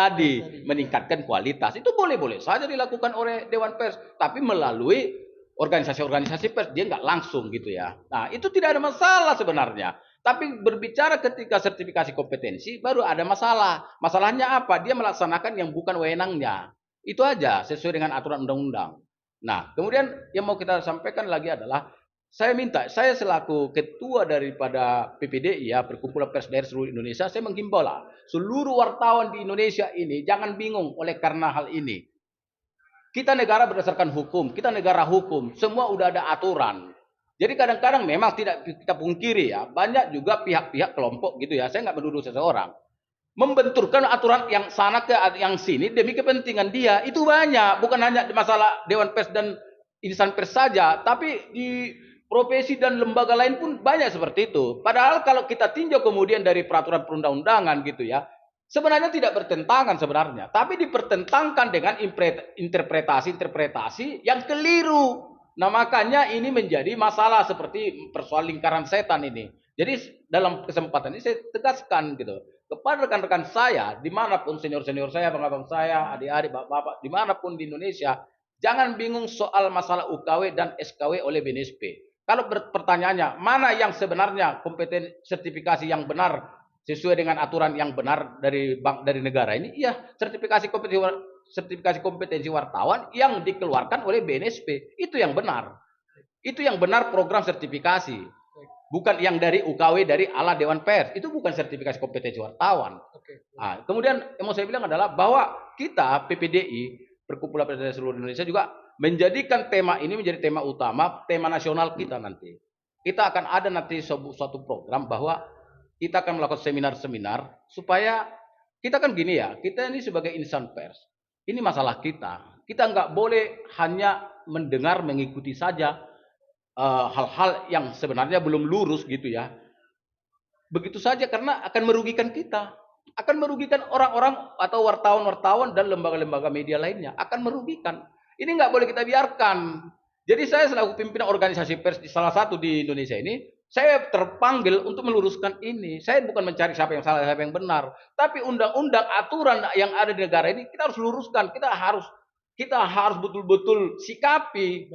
tadi, meningkatkan kualitas. Itu boleh-boleh saja dilakukan oleh Dewan Pers, tapi melalui organisasi-organisasi pers, dia nggak langsung gitu ya. Nah, itu tidak ada masalah sebenarnya. Tapi berbicara ketika sertifikasi kompetensi, baru ada masalah. Masalahnya apa? Dia melaksanakan yang bukan wewenangnya. Itu aja, sesuai dengan aturan undang-undang. Nah, kemudian yang mau kita sampaikan lagi adalah, saya selaku ketua daripada PPDI ya, Perkumpulan Pers Daerah Seluruh Indonesia, saya menghimbau lah seluruh wartawan di Indonesia ini jangan bingung oleh karena hal ini. Kita negara berdasarkan hukum, kita negara hukum, semua udah ada aturan. Jadi kadang-kadang memang tidak kita pungkiri ya, banyak juga pihak-pihak kelompok gitu ya, saya nggak menuduh seseorang, membenturkan aturan yang sana ke yang sini demi kepentingan dia. Itu banyak, bukan hanya masalah Dewan Pers dan insan pers saja, tapi di profesi dan lembaga lain pun banyak seperti itu. Padahal kalau kita tinjau kemudian dari peraturan perundang-undangan gitu ya, sebenarnya tidak bertentangan sebenarnya, tapi dipertentangkan dengan interpretasi-interpretasi yang keliru. Nah, makanya ini menjadi masalah seperti persoalan lingkaran setan ini. Jadi dalam kesempatan ini saya tegaskan gitu kepada rekan-rekan saya, dimanapun senior-senior saya, abang-abang saya, adik-adik, bapak-bapak, dimanapun di Indonesia, jangan bingung soal masalah UKW dan SKW oleh BNSP. Kalau pertanyaannya, mana yang sebenarnya kompeten sertifikasi yang benar sesuai dengan aturan yang benar dari negara ini? Iya, sertifikasi kompetensi wartawan yang dikeluarkan oleh BNSP. Itu yang benar. Itu yang benar program sertifikasi. Bukan yang dari UKW dari ala Dewan Pers. Itu bukan sertifikasi kompetensi wartawan. Nah, kemudian yang mau saya bilang adalah bahwa kita PPDI, Perkumpulan Pers Daerah Seluruh Indonesia, juga menjadikan tema ini menjadi tema utama, tema nasional kita nanti. Kita akan ada nanti suatu program bahwa kita akan melakukan seminar-seminar supaya kita kan gini ya, kita ini sebagai insan pers, ini masalah kita. Kita nggak boleh hanya mendengar, mengikuti saja hal-hal yang sebenarnya belum lurus gitu ya. Begitu saja karena akan merugikan kita. Akan merugikan orang-orang atau wartawan-wartawan dan lembaga-lembaga media lainnya. Akan merugikan. Ini nggak boleh kita biarkan. Jadi saya selaku pimpinan organisasi pers di salah satu di Indonesia ini, saya terpanggil untuk meluruskan ini. Saya bukan mencari siapa yang salah, siapa yang benar. Tapi undang-undang, aturan yang ada di negara ini, kita harus luruskan. Kita harus betul-betul sikapi.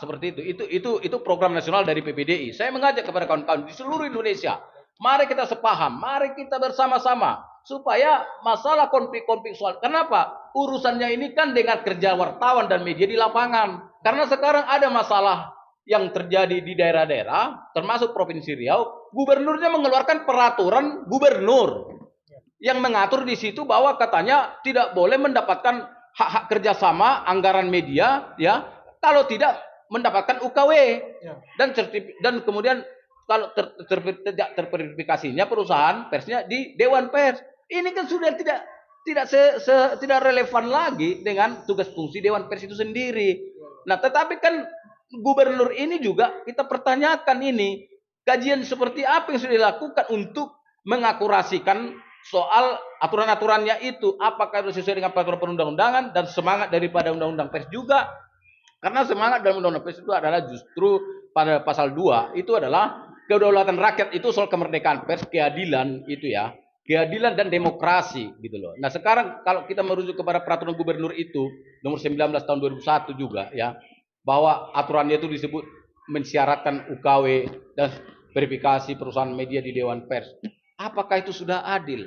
Seperti itu. Itu program nasional dari PPDI. Saya mengajak kepada kawan-kawan di seluruh Indonesia, mari kita sepaham, mari kita bersama-sama supaya masalah konflik-konflik soal. Kenapa? Urusannya ini kan dengan kerja wartawan dan media di lapangan. Karena sekarang ada masalah yang terjadi di daerah-daerah, termasuk Provinsi Riau, gubernurnya mengeluarkan peraturan gubernur yang mengatur di situ bahwa katanya tidak boleh mendapatkan hak-hak kerjasama anggaran media, ya, kalau tidak mendapatkan UKW dan kemudian kalau tidak terverifikasinya perusahaan persnya di Dewan Pers. Ini kan sudah tidak relevan lagi dengan tugas fungsi Dewan Pers itu sendiri. Nah, tetapi kan gubernur ini juga kita pertanyakan ini, kajian seperti apa yang sudah dilakukan untuk mengakurasikan soal aturan-aturannya itu, apakah itu sesuai dengan peraturan perundang-undangan dan semangat daripada undang-undang pers juga. Karena semangat dalam undang-undang pers itu adalah justru pada pasal 2 itu adalah kedaulatan rakyat, itu soal kemerdekaan pers, keadilan itu ya, keadilan dan demokrasi gitu loh. Nah, sekarang kalau kita merujuk kepada peraturan gubernur itu nomor 19 tahun 2001 juga ya, bahwa aturannya itu disebut mensyaratkan UKW dan verifikasi perusahaan media di Dewan Pers. Apakah itu sudah adil?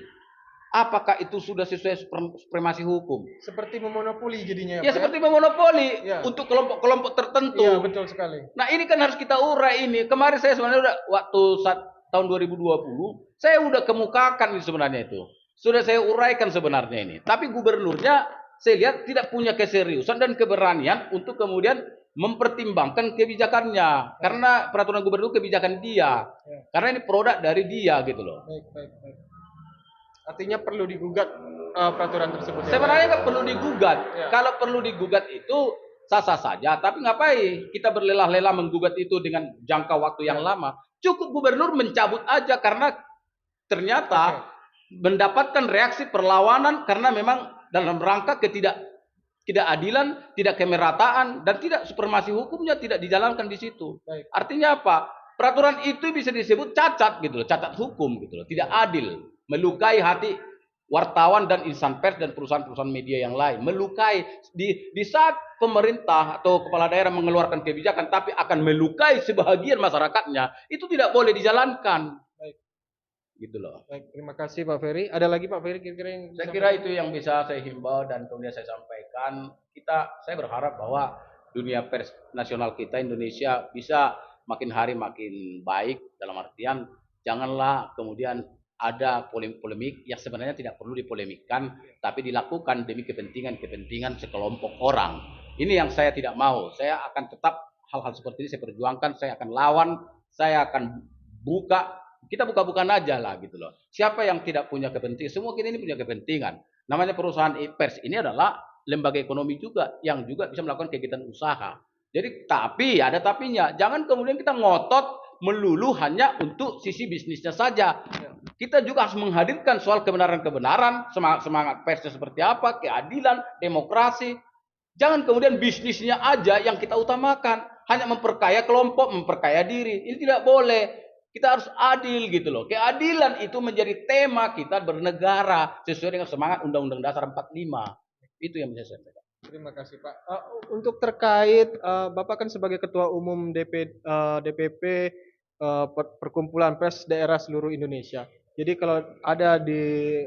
Apakah itu sudah sesuai supremasi hukum? Seperti memonopoli jadinya. Ya, seperti memonopoli untuk kelompok-kelompok tertentu. Iya, betul sekali. Nah, ini kan harus kita urai ini. Kemarin saya sebenarnya waktu tahun 2020, saya udah kemukakan ini sebenarnya itu. Sudah saya uraikan sebenarnya ini. Tapi gubernurnya saya lihat tidak punya keseriusan dan keberanian untuk kemudian mempertimbangkan kebijakannya. Karena peraturan gubernur kebijakan dia. Karena ini produk dari dia gitu loh. Baik. Artinya perlu digugat peraturan tersebut. Sebenarnya nggak perlu digugat. Kalau perlu digugat itu sah-sah saja. Tapi ngapain kita berlelah-lelah menggugat itu dengan jangka waktu yang lama? Cukup gubernur mencabut aja karena ternyata mendapatkan reaksi perlawanan karena memang dalam rangka ketidakadilan, tidak kemerataan dan tidak supremasi hukumnya tidak dijalankan di situ. Artinya apa? Peraturan itu bisa disebut cacat gitu loh, cacat hukum gitu loh, tidak adil, melukai hati wartawan dan insan pers dan perusahaan-perusahaan media yang lain. Melukai di saat pemerintah atau kepala daerah mengeluarkan kebijakan tapi akan melukai sebahagian masyarakatnya, itu tidak boleh dijalankan. Baik, Gitu loh. baik. Terima kasih Pak Ferry. Ada lagi Pak Ferry kira-kira yang Saya kira itu yang bisa saya himbau dan kemudian saya sampaikan. Saya berharap bahwa dunia pers nasional kita Indonesia bisa makin hari makin baik, dalam artian janganlah kemudian ada polemik-polemik yang sebenarnya tidak perlu dipolemikkan tapi dilakukan demi kepentingan sekelompok orang. Ini yang saya tidak mau. Saya akan tetap hal-hal seperti ini saya perjuangkan, saya akan lawan, saya akan buka, kita buka-bukaan aja lah gitu loh. Siapa yang tidak punya kepentingan? Semua kita ini punya kepentingan. Namanya perusahaan pers ini adalah lembaga ekonomi juga yang juga bisa melakukan kegiatan usaha. Jadi tapi ada tapinya. Jangan kemudian kita ngotot melulu hanya untuk sisi bisnisnya saja. Kita juga harus menghadirkan soal kebenaran-kebenaran, semangat persnya seperti apa, keadilan, demokrasi. Jangan kemudian bisnisnya aja yang kita utamakan, hanya memperkaya kelompok, memperkaya diri. Ini tidak boleh. Kita harus adil gitu loh. Keadilan itu menjadi tema kita bernegara sesuai dengan semangat Undang-Undang Dasar 45. Itu yang bisa saya sampaikan. Terima kasih Pak. Untuk terkait Bapak kan sebagai Ketua Umum DPP Perkumpulan Pers Daerah Seluruh Indonesia. Jadi kalau ada di